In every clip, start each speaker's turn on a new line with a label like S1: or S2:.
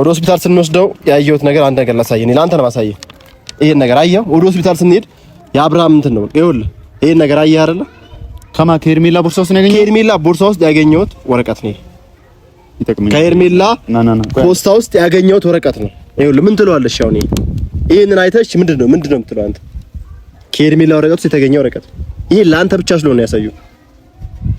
S1: ወደ ሆስፒታል ስንወስደው ያየሁት ነገር አንድ ነገር ላሳየኝ ለአንተ ነው ማሳየኝ ይሄን ነገር አየው ወደ ሆስፒታል ስንሄድ የአብርሃም እንትን ነው ይኸውልህ ይሄን ነገር አየህ አይደለ ከሄርሜላ ቦርሳ ውስጥ ነው ያገኘሁት ከሄርሜላ ቦርሳ ውስጥ ያገኘሁት ወረቀት ነው ይጠቅመኛል ከሄርሜላ ፖስታ ውስጥ ያገኘሁት ወረቀት ነው ይኸውልህ ምን ትለዋለሽ አሁን ይሄንን አይተሽ ምንድነው የምትለው አንተ ከሄርሜላ ወረቀት ውስጥ የተገኘ ወረቀት ይሄ ለአንተ ብቻ ስለሆነ ያሳየው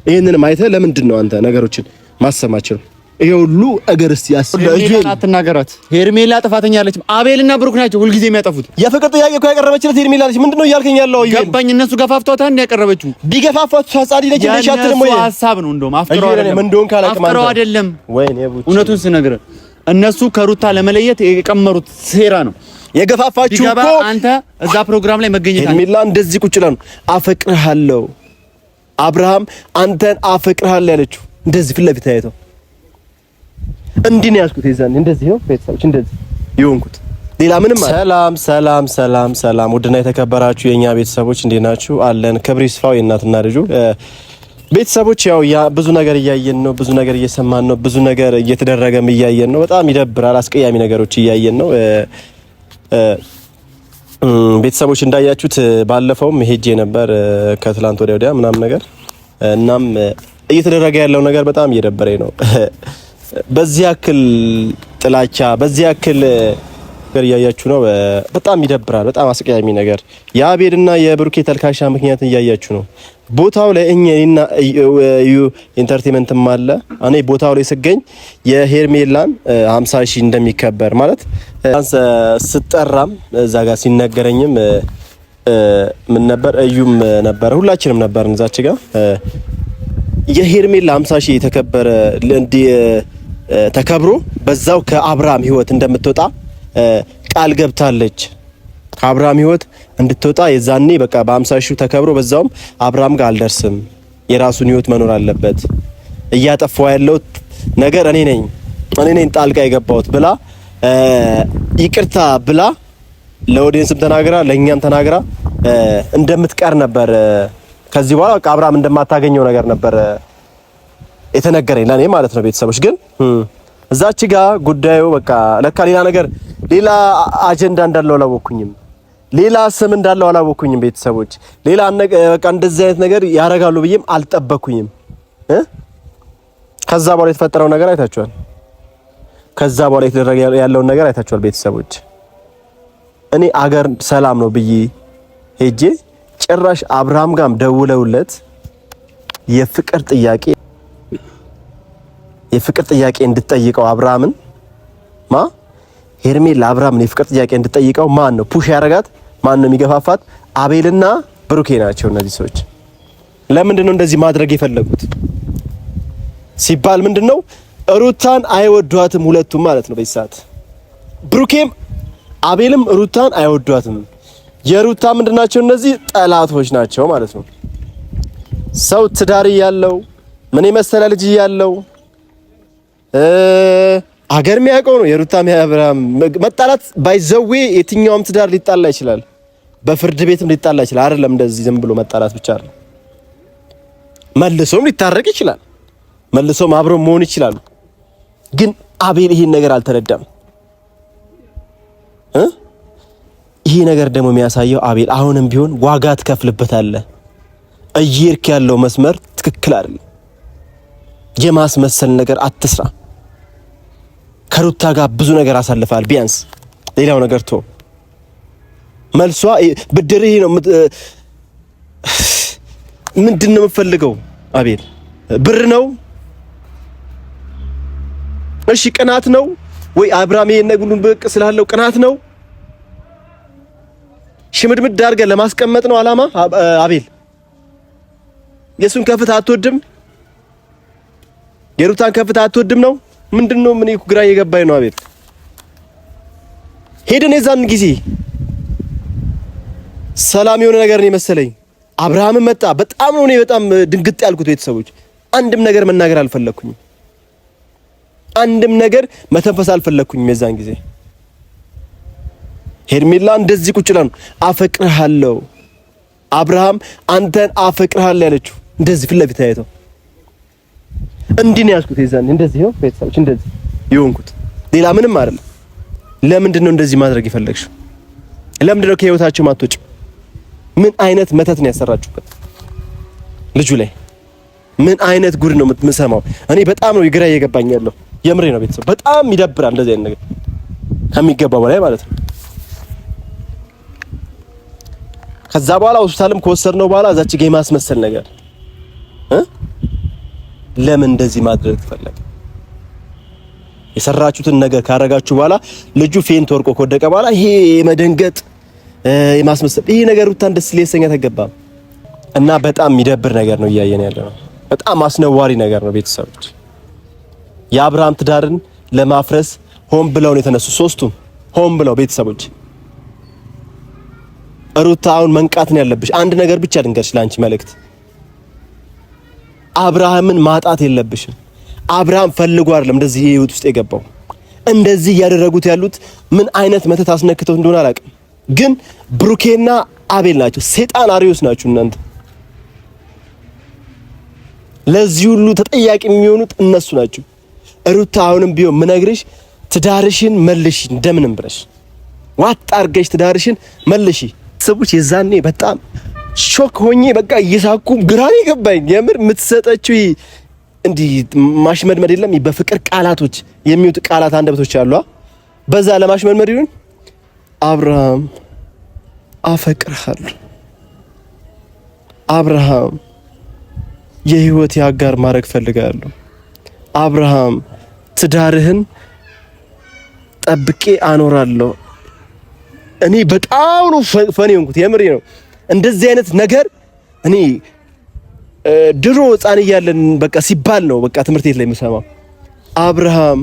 S1: ይሄንን ማይተህ ለምንድን ነው አንተ ነገሮችን ማሰማቸው ይሄ ሁሉ እገርስ ያስለጁ አትናገራት ሄርሜላ ጥፋተኛ አለች አቤልና ብሩክ ናቸው ሁሉ ጊዜ የሚያጠፉት የፍቅር ጥያቄ እኮ ያቀረበችለት ሄርሜላ አለች ምንድነው እያልከኝ ያለው ይሄ ገባኝ እነሱ ገፋፍቷታ እንደ ያቀረበችው ቢገፋፋቱ ሳጻዲ ነች እንደ ሻትልም ወይ ሐሳብ ነው እንደውም አፍቅረው አይደለም ወይኔ ቡት እውነቱን ስነግር እነሱ ከሩታ ለመለየት የቀመሩት ሴራ ነው የገፋፋችሁ እኮ አንተ እዛ ፕሮግራም ላይ መገኘት ሄርሜላ እንደዚህ ቁጭ ነው አፈቅርሃለሁ አብርሃም አንተን አፈቅርሃለሁ ያለችው እንደዚህ ፊት ለፊት ታይተው እንዲህ ነው ያስኩት ይዛን እንደዚህ ነው ቤተሰቦች እንደዚህ ይሆንኩት ሌላ ምንም ሰላም ውድና የተከበራችሁ የኛ ቤተሰቦች እንዴት ናችሁ አለን ክብር ይስፋው የእናትና ልጁ ቤተሰቦች ያው ብዙ ነገር እያየን ነው ብዙ ነገር እየሰማን ነው ብዙ ነገር እየተደረገም እያየን ነው በጣም ይደብራል አስቀያሚ ነገሮች እያየን ነው ቤተሰቦች እንዳያችሁት ባለፈውም ሄጄ ነበር ከትላንት ወዲያ ምናምን ነገር እናም እየተደረገ ያለው ነገር በጣም እየደበረኝ ነው በዚህ ያክል ጥላቻ በዚህ ያክል ነገር እያያችሁ ነው በጣም ይደብራል በጣም አስቀያሚ ነገር የአቤልና የብሩኬ ተልካሻ ምክንያት እያያችሁ ነው ቦታው ላይ እኛና ኢንተርቴይንመንትም አለ እኔ ቦታው ላይ ስገኝ የሄርሜላን 50,000 እንደሚከበር ማለት ስጠራም እዛ ጋር ሲነገረኝም ምን ነበር እዩም ነበር ሁላችንም ነበር እዛች ጋር የሄርሜላ 50,000 የተከበረ ለእንዲ ተከብሮ በዛው ከአብርሃም ህይወት እንደምትወጣ ቃል ገብታለች ከአብርሃም ህይወት እንድትወጣ የዛኔ በቃ በ50,000 ተከብሮ በዛውም አብርሃም ጋር አልደርስም የራሱን ህይወት መኖር አለበት እያጠፋው ያለው ነገር እኔ ነኝ ጣልቃ የገባሁት ብላ ይቅርታ ብላ ለኦዲየንስም ተናግራ ለኛም ተናግራ እንደምትቀር ነበር ከዚህ በኋላ በቃ አብርሃም እንደማታገኘው ነገር ነበር የተነገረኝ ለኔ ማለት ነው ቤተሰቦች ግን እዛች ጋር ጉዳዩ በቃ ለካ ሌላ አጀንዳ እንዳለው አላወኩኝም ሌላ ስም እንዳለው አላወኩኝም ቤተሰቦች ሌላ በቃ እንደዚህ አይነት ነገር ያረጋሉ ብዬም አልጠበኩኝም ከዛ በኋላ የተፈጠረው ነገር አይታችኋል ከዛ በኋላ የተደረገ ያለው ነገር አይታችኋል ቤተሰቦች እኔ አገር ሰላም ነው ብዬ ሄጄ ጭራሽ አብርሃም ጋም ደውለውለት የፍቅር ጥያቄ እንድትጠይቀው አብርሃምን ሄርሜላ አብርሃምን የፍቅር ጥያቄ እንድትጠይቀው ማን ነው ፑሽ ያረጋት ማን ነው የሚገፋፋት አቤልና ብሩኬ ናቸው እነዚህ ሰዎች ለምንድን ነው እንደዚህ ማድረግ የፈለጉት ሲባል ምንድነው ሩታን አይወዷትም ሁለቱም ማለት ነው በዚህ ብሩኬም አቤልም ሩታን አይወዷትም የሩታ ምንድናቸው እነዚህ ጠላቶች ናቸው ማለት ነው ሰው ትዳር ያለው ምን የመሰለ ልጅ ያለው አገር የሚያውቀው ነው የሩታም የአብርሃም መጣላት ባይዘዌ የትኛውም ትዳር ሊጣላ ይችላል በፍርድ ቤትም ሊጣላ ይችላል አይደለም እንደዚህ ዝም ብሎ መጣላት ብቻ አይደለም መልሶም ሊታረቅ ይችላል መልሶም አብሮ መሆን ይችላል ግን አቤል ይሄን ነገር አልተረዳም ይሄ ነገር ደግሞ የሚያሳየው አቤል አሁንም ቢሆን ዋጋ ትከፍልበታለህ እየርክ ያለው መስመር ትክክል አይደለም የማስመሰል ነገር አትስራ ከሩታ ጋር ብዙ ነገር አሳልፋል ቢያንስ ሌላው ነገር ቶ መልሷ ብድር ይሄ ነው ምንድነው የምፈልገው አቤል ብር ነው እሺ ቅናት ነው ወይ አብርሃም የነጉሉን በቅ ስላለው ቅናት ነው ሽምድምድ ዳርገ ለማስቀመጥ ነው አላማ አቤል የሱን ከፍታ አትወድም የሩታን ከፍታ አትወድም ነው ምንድነው ምን ግራ እየገባኝ ነው አቤል ሄደን የዛን ጊዜ ሰላም የሆነ ነገር ነው መሰለኝ አብርሃም መጣ በጣም ነው በጣም ድንግጥ ያልኩት ቤተሰቦች አንድም ነገር መናገር አልፈለኩኝም አንድም ነገር መተንፈስ አልፈለኩኝም የዛን ጊዜ ሄርሜላ እንደዚህ ቁጭላን አፈቅርሃለሁ አብርሃም አንተን አፈቅርሃለሁ ያለችው እንደዚህ ፊት ለፊት ታይተው እንዲህ ነው ያስኩት የዛን እንደዚህ ነው ቤተሰቦች እንደዚህ ይሆንኩት ሌላ ምንም አይደለም። ለምንድን ነው እንደዚህ ማድረግ የፈለግሽው? ለምንድን ነው ከህይወታችሁ ማትወጪው? ምን አይነት መተት ነው ያሰራችሁበት ልጁ ላይ? ምን አይነት ጉድ ነው የምሰማው? እኔ በጣም ነው ግራ እየገባኝ ያለው። የምሬ ነው ቤተሰብ፣ በጣም ይደብራል እንደዚህ አይነት ነገር ከሚገባው በላይ ማለት ነው። ከዛ በኋላ ሆስፒታልም ከወሰድነው በኋላ እዛች ጋ የማስመሰል ነገር ለምን እንደዚህ ማድረግ ተፈለገ? የሰራችሁትን ነገር ካረጋችሁ በኋላ ልጁ ፌንት ወርቆ ከወደቀ በኋላ ይሄ መደንገጥ የማስመሰል ይሄ ነገር ሩታን ደስ ሊያሰኛ ተገባ እና በጣም የሚደብር ነገር ነው እያየን ያለ ነው። በጣም አስነዋሪ ነገር ነው ቤተሰቦች። የአብርሃም ትዳርን ለማፍረስ ሆን ብለው ነው የተነሱ ሶስቱም፣ ሆን ብለው ቤተሰቦች። ሩታ አሁን መንቃት ነው ያለብሽ። አንድ ነገር ብቻ ድንገርሽ ላንቺ መልእክት፣ አብርሃምን ማጣት የለብሽም። አብርሃም ፈልጎ አይደለም እንደዚህ ህይወት ውስጥ የገባው። እንደዚህ እያደረጉት ያሉት ምን አይነት መተት አስነክተው እንደሆነ አላውቅም፣ ግን ብሩኬና አቤል ናቸው። ሰይጣን አሪዮስ ናችሁ እናንተ። ለዚህ ሁሉ ተጠያቂ የሚሆኑት እነሱ ናቸው። ሩታ አሁንም ቢሆን ምነግርሽ ትዳርሽን መልሺ፣ እንደምንም ብለሽ ዋጥ አርገሽ ትዳርሽን መልሺ። ሰዎች የዛኔ በጣም ሾክ ሆኜ በቃ እየሳኩ ግራኔ ገባኝ። የምር የምትሰጠችው እንዲህ ማሽመድመድ የለም። በፍቅር ቃላቶች የሚውጥ ቃላት አንደበቶች አሉ። በዛ ለማሽመድመድ ይሁን አብርሃም አፈቅርሃለሁ፣ አብርሃም የህይወት አጋር ማድረግ ፈልጋለሁ፣ አብርሃም ትዳርህን ጠብቄ አኖራለሁ። እኔ በጣም ነው ፈኒ ሆንኩት። የምሬ ነው። እንደዚህ አይነት ነገር እኔ ድሮ ህፃን እያለን በቃ ሲባል ነው በቃ ትምህርት ቤት ላይ የምሰማው። አብርሃም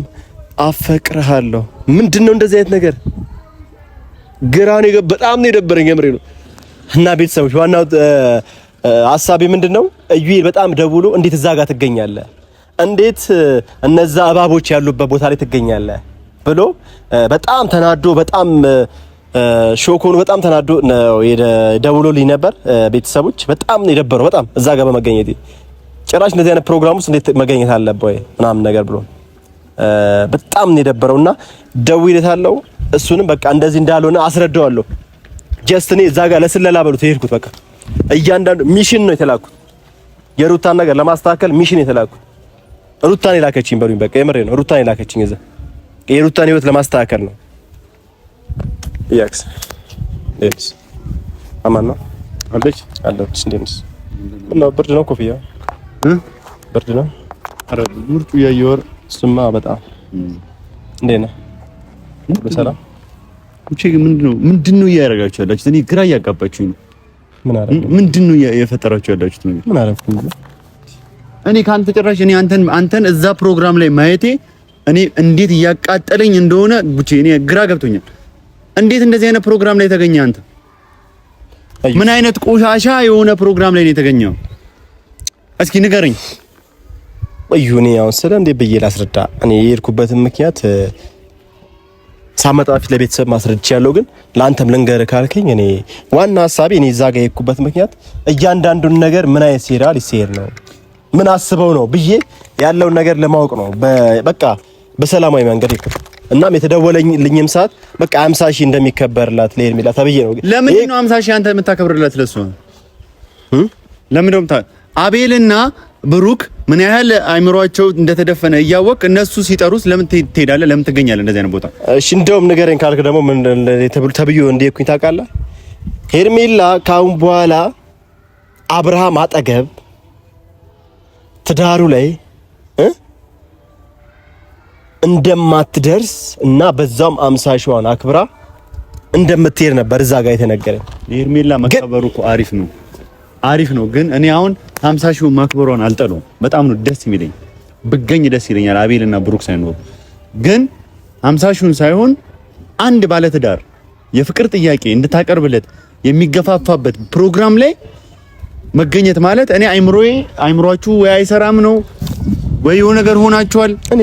S1: አፈቅርሃለሁ። ምንድነው እንደዚህ አይነት ነገር? ግራኔ በጣም ነው የደበረኝ። የምሬ ነው። እና ቤተሰቦች ዋናው ሐሳቤ ምንድነው? እዩኤል በጣም ደውሎ እንዴት እዛ ጋር ትገኛለህ? እንዴት እነዛ እባቦች ያሉበት ቦታ ላይ ትገኛለህ ብሎ በጣም ተናዶ በጣም ሾኮኑ በጣም ተናዶ ነው ደውሎልኝ ነበር። ቤተሰቦች በጣም ነው የደበረው። በጣም እዛ ጋር በመገኘቴ ጭራሽ እንደዚህ አይነት ፕሮግራም ውስጥ እንዴት መገኘት አለበት ወይ ምናምን ነገር ብሎ በጣም ነው የደበረውና ደውዬለታለሁ። እሱንም በቃ እንደዚህ እንዳልሆነ አስረዳዋለሁ። ጀስት እኔ እዛ ጋር ለስለላ በሉት የሄድኩት በቃ እያንዳንዱ ሚሽን ነው የተላኩት። የሩታን ነገር ለማስተካከል ሚሽን የተላኩት ሩታን የላከችኝ በሉኝ። በቃ የምሬ ነው። ሩታን የላከችኝ እዛ የሩታን ህይወት ለማስተካከል ነው። ያክስ እስ አማና አለች አለች እንደምስ ነው። ብርድ ነው ኮፍያ ብርድ ነው። አረ ሙርጡ ያየወር ስማ በጣም እንዴት ነህ? በሰላም እቺ ምንድነው እያደረጋችሁ ያላችሁት? እኔ ግራ እያጋባችሁኝ ነው። ምን አረ ምንድነው እየፈጠራችሁ ያላችሁት ነገር? ምን አረፍኩኝ እኔ ካንተ ጭራሽ እኔ አንተን እዛ ፕሮግራም ላይ ማየቴ እኔ እንዴት እያቃጠለኝ እንደሆነ ጉቺ እኔ ግራ ገብቶኛል። እንዴት እንደዚህ አይነት ፕሮግራም ላይ ተገኘ? አንተ ምን አይነት ቆሻሻ የሆነ ፕሮግራም ላይ ነው የተገኘው? እስኪ ንገረኝ። እዩኔ ያው ስለ እንዴ ብዬ ላስረዳ። እኔ የሄድኩበትን ምክንያት ሳመጣ ፊት ለቤተሰብ ማስረጃለሁ፣ ግን ለአንተም ልንገርህ ካልከኝ እኔ ዋና ሐሳቤ እኔ እዛ ጋር የሄድኩበት ምክንያት እያንዳንዱን ነገር ምን አይነት ሲሄድ ነው ምን አስበው ነው ብዬ ያለውን ነገር ለማወቅ ነው። በቃ በሰላማዊ መንገድ ይከ እናም የተደወለልኝም ሰዓት በቃ 50,000 እንደሚከበርላት ለሄርሜላ ተብዬ ነው። ለምን ነው 50,000 አንተ የምታከብርላት ለሱ? ለምን ነው አቤልና ብሩክ ምን ያህል አይምሮአቸው እንደተደፈነ እያወቅ እነሱ ሲጠሩስ ለምን ትሄዳለህ? ለምን ትገኛለህ እንደዚህ አይነት ቦታ? እሺ እንደውም ንገረኝ ካልክ ደግሞ ምን ተብዬ እንደሄድኩኝ ታውቃለህ? ሄርሜላ ካሁን በኋላ አብርሃም አጠገብ ትዳሩ ላይ እንደማትደርስ እና በዛም 50,000 አክብራ እንደምትሄድ ነበር እዛ ጋር የተነገረኝ። ሄርሜላ መከበሩ እኮ አሪፍ ነው፣ ግን እኔ አሁን 50,000 ማክበሯን አልጠላውም። በጣም ነው ደስ የሚለኝ፣ ብገኝ ደስ ይለኛል አቤልና ብሩክ ሳይኖሩ። ግን 50,000 ሳይሆን አንድ ባለትዳር የፍቅር ጥያቄ እንድታቀርብለት የሚገፋፋበት ፕሮግራም ላይ መገኘት ማለት እኔ አይምሮአችሁ ወይ አይሰራም ነው ወይ የሆነ ነገር ሆናችኋል። እኔ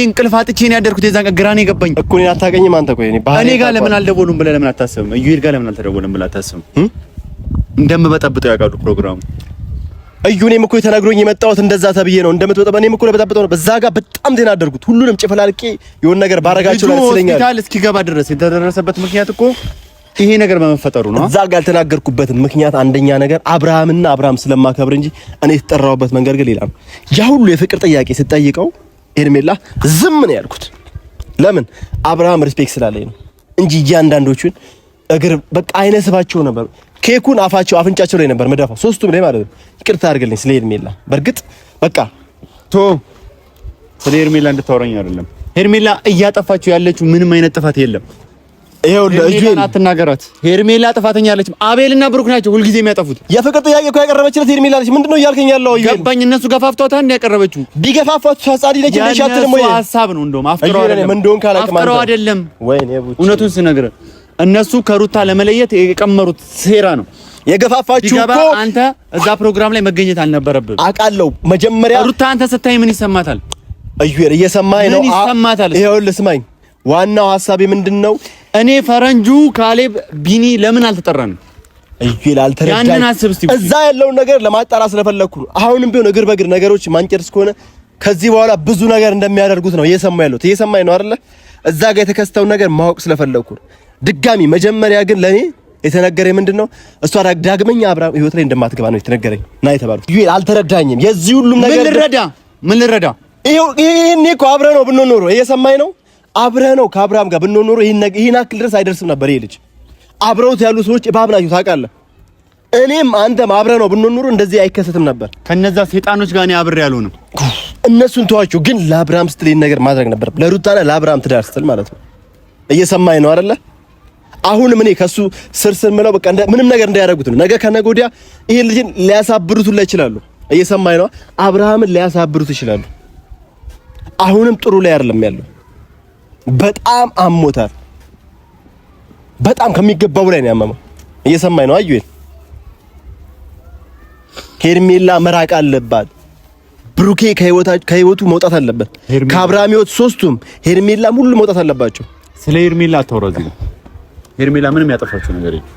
S1: እንቅልፍ አጥቼ ነው ያደርኩት። የዛን ቀን ግራኔ ገባኝ እኮ። እኔ አታገኝም አንተ። ቆይ እኔ ጋር ለምን አልደወሉም ብለህ ለምን አታስብም? እዩኤል ጋር ለምን አልተደወለም ብለህ አታስብም? እንደምበጠብጠው ያውቃሉ ፕሮግራሙ። እዩኔም እኮ የተናግሮኝ የመጣሁት እንደዛ ተብዬ ነው እንደምትወጣ እኔም እኮ ለበጣበጣው ነው። በዛ ጋር በጣም ተናደርኩት። ሁሉንም ጭፈላልቄ የሆነ ነገር ባረጋቸው ላይ ስለኛል
S2: ሆስፒታል እስኪገባ ድረስ የተደረሰበት ምክንያት እኮ ይሄ ነገር በመፈጠሩ ነው።
S1: እዛ ጋር ያልተናገርኩበት ምክንያት አንደኛ ነገር አብርሃም ስለማከብር እንጂ እኔ የተጠራሁበት መንገድ ግን ሌላ ነው። ያ ሁሉ የፍቅር ጥያቄ ስጠይቀው ሄርሜላ ዝም ነው ያልኩት። ለምን አብርሃም ሪስፔክት ስላለኝ ነው እንጂ እያንዳንዶቹን እግር በቃ አይነስባቸው ነበር። ኬኩን አፍንጫቸው ላይ ነበር መዳፋው ሶስቱም ላይ ማለት ነው። ይቅርታ አድርግልኝ ስለ ሄርሜላ። በርግጥ በቃ
S2: ስለ ሄርሜላ እንድታወራኝ አይደለም። ሄርሜላ እያጠፋችሁ ያለችው ምንም አይነት ጥፋት የለም።
S1: ይሄው ለእጁን
S2: አትናገራት። ሄርሜላ ጥፋተኛ አይደለችም። አቤልና ብሩክ ናቸው ሁልጊዜ የሚያጠፉት።
S1: የፍቅር ጥያቄ እኮ ያቀረበችለት ሄርሜላ ነች። ምንድነው እያልከኝ ያለው?
S2: ገባኝ። እነሱ ገፋፍቷታል እንደ ያቀረበችው ቢገፋፋቱ ጻጻዲ ልጅ እንደሻት ደግሞ
S1: ሐሳብ ነው። እንደውም አፍቅረው
S2: አይደለም። ወይኔ እውነቱን ስነግርህ እነሱ ከሩታ ለመለየት የቀመሩት ሴራ ነው። የገፋፋችሁ እኮ አንተ እዛ ፕሮግራም ላይ መገኘት አልነበረብህም። አውቃለሁ። መጀመሪያ ሩታ አንተ ስታይ ምን ይሰማታል? እዩር እየሰማኝ ነው። ይኸውልህ ስማኝ፣ ዋናው ሐሳቤ ምንድነው? እኔ ፈረንጁ ካሌብ ቢኒ ለምን አልተጠራንም? እዩር አልተረዳኝ። ያንን አስብ እስቲ። እዛ ያለውን ነገር ለማጣራት ስለፈለኩ ነው። አሁንም ቢሆን እግር በእግር ነገሮች ማንጨርስ ከሆነ ከዚህ በኋላ ብዙ ነገር እንደሚያደርጉት ነው እየሰማኝ ነው አይደለ? እዛ ጋር የተከስተውን ነገር ማወቅ ስለፈለኩ ነው። ድጋሚ መጀመሪያ ግን ለኔ የተነገረኝ ምንድነው? እሷ ዳግመኛ አብርሃም ህይወት ላይ እንደማትገባ ነው የተነገረኝ። ና የተባለው ይሄ አልተረዳኝም። የዚህ ሁሉም ነገር ምን ልረዳ? ይሄን እኮ አብረህ ነው ብንሆን ኖሮ እየሰማኝ ነው። አብረህ ነው ከአብርሃም ጋር ብንሆን ኖሮ ይሄን አክል ድረስ አይደርስም ነበር። ይሄ ልጅ አብረውት ያሉ ሰዎች እባብ ናቸው ታውቃለህ። እኔም አንተም አብረህ ነው ብንሆን ኖሮ እንደዚህ አይከሰትም ነበር። ከነዛ ሰይጣኖች ጋር እኔ አብሬ ያልሆነም። እነሱን ተዋቸው። ግን ለአብርሃም ስትል ይሄን ነገር ማድረግ ነበር። ለሩታና ለአብርሃም ትዳር ስትል ማለት ነው። እየሰማኝ ነው አይደለ? አሁንም እኔ ከሱ ስርስር ምለው በቃ ምንም ነገር እንዳያደርጉት ነው። ነገ ከነገ ወዲያ ይሄን ልጅን ሊያሳብሩት ላይ ይችላሉ። እየሰማኝ ነው። አብርሃምን ሊያሳብሩት ይችላሉ። አሁንም ጥሩ ላይ አይደለም ያለው። በጣም አሞታል። በጣም ከሚገባው ላይ ነው ያመመው። እየሰማኝ ነው። አዩኝ ሄርሜላ መራቅ አለባት። ብሩኬ ከህይወቱ መውጣት አለበት። ከአብርሃም ህይወት ሶስቱም ሄርሜላ ሁሉ መውጣት አለባቸው። ስለ ሄርሜላ አታወራዚ። ሄርሜላ ምንም ያጠፋችው ነገር የለም።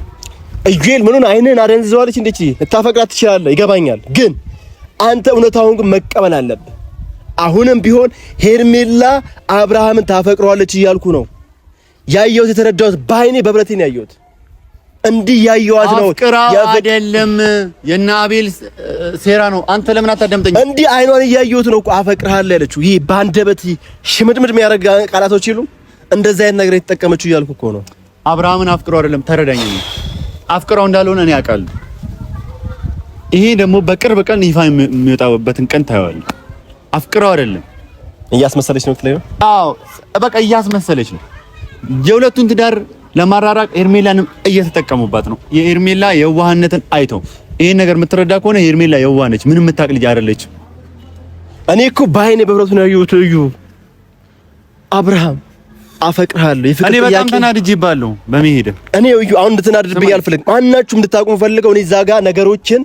S2: እዩል ምኑን አይነን አደንዝዋለች። እንዴት ልታፈቅራት ትችላለህ? ይገባኛል። ግን አንተ እውነታውን ግን መቀበል አለብህ። አሁንም ቢሆን ሄርሜላ አብርሃምን ታፈቅረዋለች እያልኩ ነው ያየሁት፣ የተረዳሁት በአይኔ በብረቴ ነው ያየሁት። እንዲህ ያየኋት ነው። አይደለም የና አቤል ሴራ ነው። አንተ ለምን አታደምጠኝ? እንዲህ አይኗን እያየሁት ነው እኮ አፈቅርሃለሁ ያለችው። ይሄ ባንደበት ሽምድምድ የሚያደርግ ቃላቶች የሉም። እንደዛ አይነት ነገር የተጠቀመችው እያልኩ እኮ ነው። አብርሃምን አፍቅረው አይደለም ተረዳኝ። አፍቅረው እንዳልሆነ እኔ አውቃለሁ። ይሄ ደግሞ በቅርብ ቀን ይፋ የሚወጣበትን ቀን ታየዋለህ። አፍቅረው አይደለም እያስመሰለች ነው ትለኝ ነው። አዎ በቃ እያስመሰለች ነው። የሁለቱን ትዳር ለማራራቅ ሄርሜላንም እየተጠቀሙባት ነው። የሄርሜላ የዋህነትን አይተው ይሄን ነገር የምትረዳ ከሆነ ሄርሜላ የዋህ ነች። ምንም የምታውቅ ልጅ አይደለችም። እኔ እኮ በአይኔ በብረቱ ነው ያየሁት። እዩ አብርሃም አፈቅርሃለሁ። እኔ በጣም ተናድጄባለሁ በመሄድ እኔ እዩ አሁን እንድትናድድብኝ አልፈልግም። ማናችሁም እንድታቁም ፈልገው እኔ እዛ ጋር ነገሮችን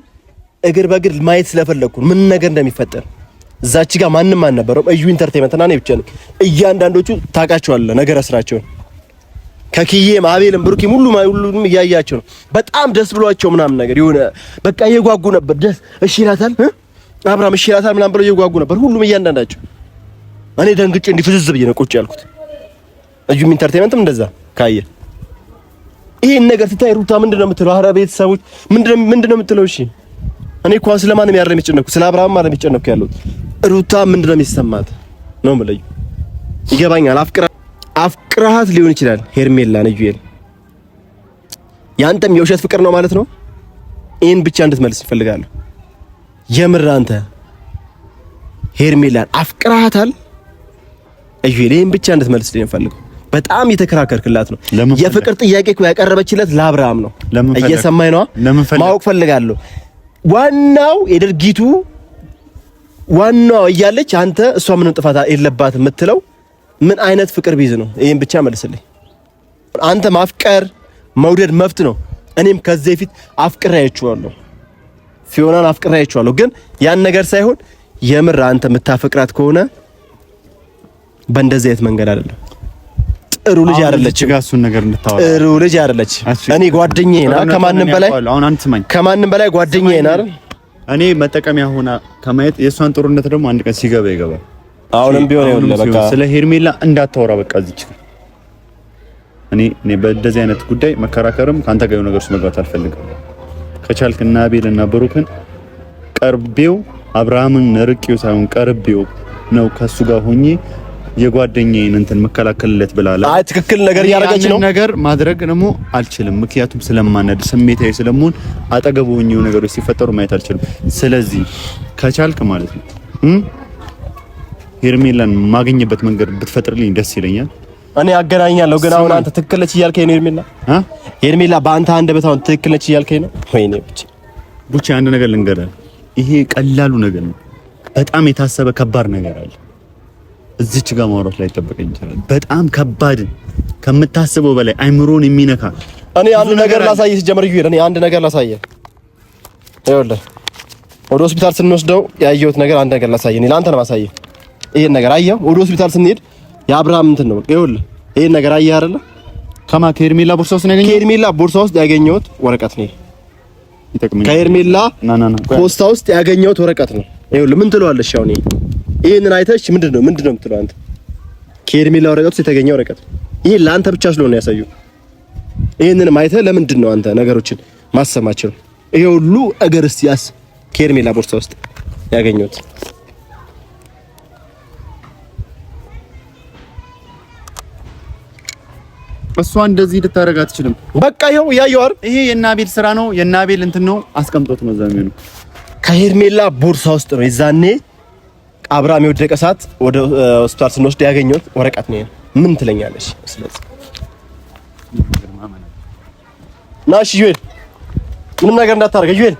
S2: እግር በእግር ማየት ስለፈለኩ ምን ነገር እንደሚፈጠር እዛች ጋር ማንም አልነበረም። እዩ ኢንተርቴይንመንት እና እኔ ብቻ ነኝ። እያንዳንዶቹ ታውቃቸዋለህ ነገር ስራቸውን ከኪዬም አቤልም ብሩኪም ሁሉም እያያቸው ነው። በጣም ደስ ብሏቸው ምናምን ነገር የሆነ በቃ እየጓጉ ነበር። ደስ እሺ ይላታል አብርሃም እሺ ይላታል ምናምን ብለው እየጓጉ ነበር ሁሉም እያንዳንዳቸው። እኔ ደንግጬ እንዲፍዝዝ ብዬ ነው ቁጭ ያልኩት። እዩም ኢንተርቴይንመንትም እንደዛ ካየ ይሄን ነገር ስታይ ሩታ ምንድነው የምትለው? ኧረ ቤተሰቦች ምንድነው የምትለው? እሺ እኔ እንኳን ስለማንም ያረም የሚጨነኩ ስለ አብርሃም ማለት የሚጨነኩ ያለው ሩታ ምንድነው የሚሰማት ነው የምለኝ። ይገባኛል። አፍቅራሃት ሊሆን ይችላል ሄርሜላ ነጁል ያንተም የውሸት ፍቅር ነው ማለት ነው። ይሄን ብቻ እንድትመልስ እፈልጋለሁ። የምር አንተ ሄርሜላን አፍቅራሃታል? እዩል ይሄን ብቻ እንድትመልስ እፈልጋለሁ። በጣም የተከራከርክላት ነው። የፍቅር ጥያቄ እኮ ያቀረበችለት ለአብርሃም ነው። እየሰማኝ ነው። ማወቅ ፈልጋለሁ። ዋናው የድርጊቱ ዋናው እያለች አንተ እሷ ምንም ጥፋት የለባትም የምትለው ምን አይነት ፍቅር ቢዝ ነው? ይሄን ብቻ መልስልኝ። አንተ ማፍቀር መውደድ መብት ነው። እኔም ከዚህ በፊት አፍቅሬያችኋለሁ፣ ፊዮናን አፍቅሬያችኋለሁ። ግን ያን ነገር ሳይሆን የምር አንተ የምታፈቅራት ከሆነ በእንደዚህ አይነት መንገድ አይደለም። ጥሩ ልጅ አይደለች። ጋሱን ነገር እንድታወራ ጥሩ ልጅ አይደለች። እኔ ጓደኛዬ ና ከማንም በላይ ጓደኛዬ ና እኔ መጠቀሚያ ሆና ከማየት የእሷን ጥሩነት ደግሞ አንድ ቀን ሲገባ ይገባል።
S1: አሁንም ቢሆን ይኸውልህ በቃ
S2: ስለ ሄርሜላ እንዳታወራ በቃ እዚች እኔ በእንደዚህ አይነት ጉዳይ መከራከርም ካንተ ጋር የሆነ ነገር ውስጥ መግባት አልፈልግም። ከቻልክና አቤልና ብሩክን ቀርቤው አብርሃምን ርቄው ሳይሆን ቀርቤው ነው ከሱ ጋር ሆኜ የጓደኛዬን እንትን መከላከልለት ብላለ።
S1: አይ ትክክል ነገር ያደረገች ነው።
S2: ነገር ማድረግ ደግሞ አልችልም፣ ምክንያቱም ስለማነድ ስሜታዊ ስለመሆን አጠገቡ ሆኜው ነገሮች ሲፈጠሩ ማየት አልችልም። ስለዚህ ከቻልክ ማለት ነው ሄርሜላን ማግኘበት መንገድ ብትፈጥርልኝ ደስ ይለኛል።
S1: እኔ አገናኛለሁ፣ ግን አሁን አንተ ትክክል ነች እያልከኝ ነው። ሄርሜላ በአንተ አንደበት አሁን ትክክል ነች እያልከኝ ነው። ወይኔ
S2: ቡቼ አንድ ነገር ልንገርህ፣ ይሄ ቀላሉ ነገር ነው። በጣም የታሰበ ከባድ ነገር አለ። እዚች ጋር ማውራት ላይ ተጠብቀኝ ይችላል። በጣም ከባድ ከምታስበው በላይ አይምሮን የሚነካ
S1: እኔ አንድ ነገር ላሳየህ። ሲጀመር ይሁን እኔ አንድ ነገር ላሳየህ። ይኸውልህ ወደ ሆስፒታል ስንወስደው ያየሁት ነገር አንድ ነገር ላሳየህ። እኔ ለአንተ ነው ማሳየህ። ይሄን ነገር አየኸው? ወደ ሆስፒታል ስንሄድ የአብርሃም እንትን ነው። ይኸውልህ ይሄን ነገር አየህ አይደለ?
S2: ከሄርሜላ ቦርሳ ውስጥ ነው ያገኘሁት።
S1: ከሄርሜላ ቦርሳ ውስጥ ያገኘሁት ወረቀት ነው። ይጠቅመኛል። ከሄርሜላ ፖስታ ውስጥ ያገኘሁት ወረቀት ነው። ይኸውልህ ምን ትለዋለሽ? አሁን ይሄንን አይተሽ ምንድነው የምትለው አንተ? ከሄርሜላ ወረቀት ውስጥ የተገኘ ወረቀት ይሄ ለአንተ ብቻ ስለሆነ ያሳዩ። ይሄንን አይተህ ለምንድን ነው አንተ ነገሮችን ማሰማቸው? ይሄ ሁሉ እገር እስቲ ያስ ከሄርሜላ ቦርሳ ውስጥ ያገኘሁት
S2: እሷ እንደዚህ ልታረጋ አትችልም።
S1: በቃ ይኸው ያየው አይደል?
S2: ይሄ የናቤል ስራ ነው፣ የናቤል እንትን ነው። አስቀምጦት ነው ዘመኑ።
S1: ከሄርሜላ ቦርሳ ውስጥ ነው የዛኔ አብርሃም የወደቀ ሰዓት ወደ ሆስፒታል ስንወስድ ያገኘሁት ወረቀት ነው። ምን ትለኛለሽ? ስለዚህ ናሽ ዩኤል ምንም ነገር እንዳታረጋ ዩኤል